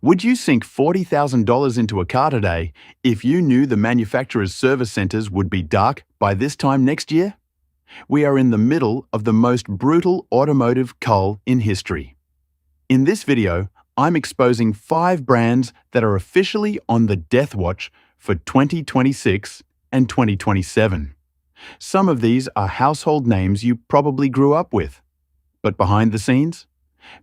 Would you sink $40,000 into a car today if you knew the manufacturer's service centers would be dark by this time next year? We are in the middle of the most brutal automotive cull in history. In this video, I'm exposing 5 brands that are officially on the death watch for 2026 and 2027. Some of these are household names you probably grew up with. But behind the scenes,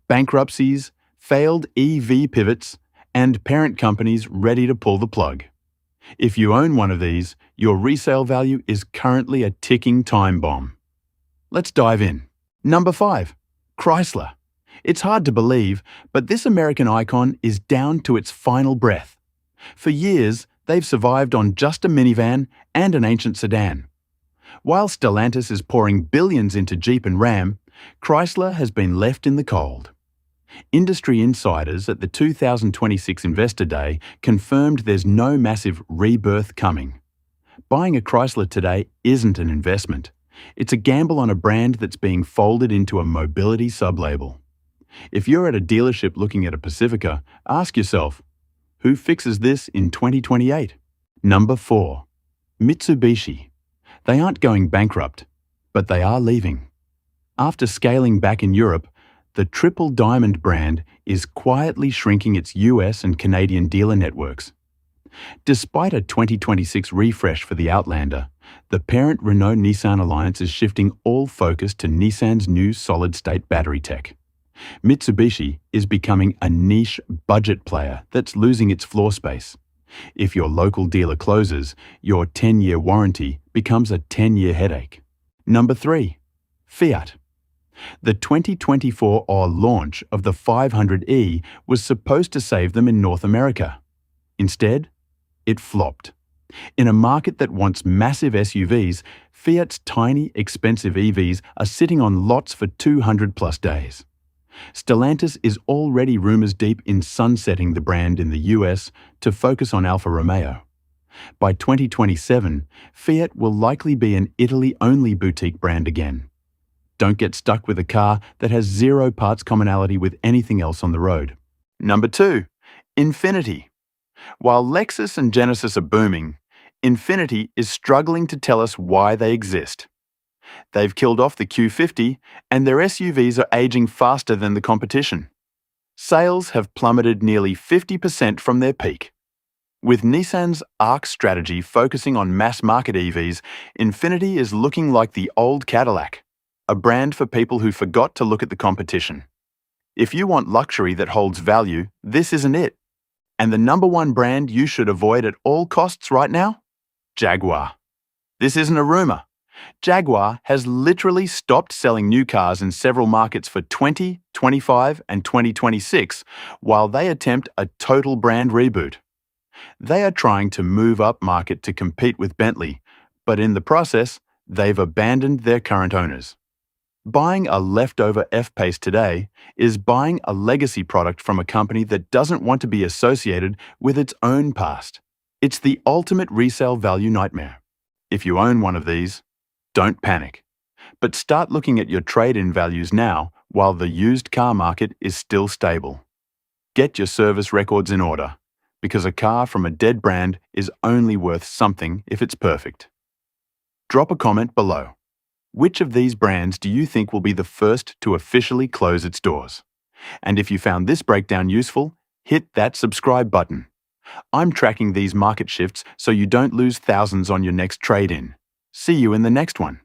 bankruptcies, failed EV pivots, and parent companies ready to pull the plug. If you own one of these, your resale value is currently a ticking time bomb. Let's dive in. Number 5. Chrysler. It's hard to believe, but this American icon is down to its final breath. For years, they've survived on just a minivan and an ancient sedan. While Stellantis is pouring billions into Jeep and Ram, Chrysler has been left in the cold. Industry insiders at the 2026 Investor Day confirmed there's no massive rebirth coming. Buying a Chrysler today isn't an investment. It's a gamble on a brand that's being folded into a mobility sublabel. If you're at a dealership looking at a Pacifica, ask yourself, who fixes this in 2028? Number 4. Mitsubishi. They aren't going bankrupt, but they are leaving. After scaling back in Europe, the Triple Diamond brand is quietly shrinking its US and Canadian dealer networks. Despite a 2026 refresh for the Outlander, the parent Renault-Nissan alliance is shifting all focus to Nissan's new solid-state battery tech. Mitsubishi is becoming a niche budget player that's losing its floor space. If your local dealer closes, your 10-year warranty becomes a 10-year headache. Number 3. Fiat. The 2024 launch of the 500e was supposed to save them in North America. Instead, it flopped. In a market that wants massive SUVs, Fiat's tiny, expensive EVs are sitting on lots for 200+ days. Stellantis is already rumors deep in sunsetting the brand in the US to focus on Alfa Romeo. By 2027, Fiat will likely be an Italy-only boutique brand again. Don't get stuck with a car that has 0 parts commonality with anything else on the road. Number 2. Infiniti. While Lexus and Genesis are booming, Infiniti is struggling to tell us why they exist. They've killed off the Q50, and their SUVs are aging faster than the competition. Sales have plummeted nearly 50% from their peak. With Nissan's ARC strategy focusing on mass-market EVs, Infiniti is looking like the old Cadillac, a brand for people who forgot to look at the competition. If you want luxury that holds value, this isn't it. And the number 1 brand you should avoid at all costs right now? Jaguar. This isn't a rumor. Jaguar has literally stopped selling new cars in several markets for 2025 and 2026 while they attempt a total brand reboot. They are trying to move up market to compete with Bentley, but in the process, they've abandoned their current owners. Buying a leftover F-Pace today is buying a legacy product from a company that doesn't want to be associated with its own past. It's the ultimate resale value nightmare. If you own one of these, don't panic, but start looking at your trade-in values now while the used car market is still stable. Get your service records in order, because a car from a dead brand is only worth something if it's perfect. Drop a comment below. Which of these brands do you think will be the first to officially close its doors? And if you found this breakdown useful, hit that subscribe button. I'm tracking these market shifts so you don't lose thousands on your next trade-in. See you in the next one.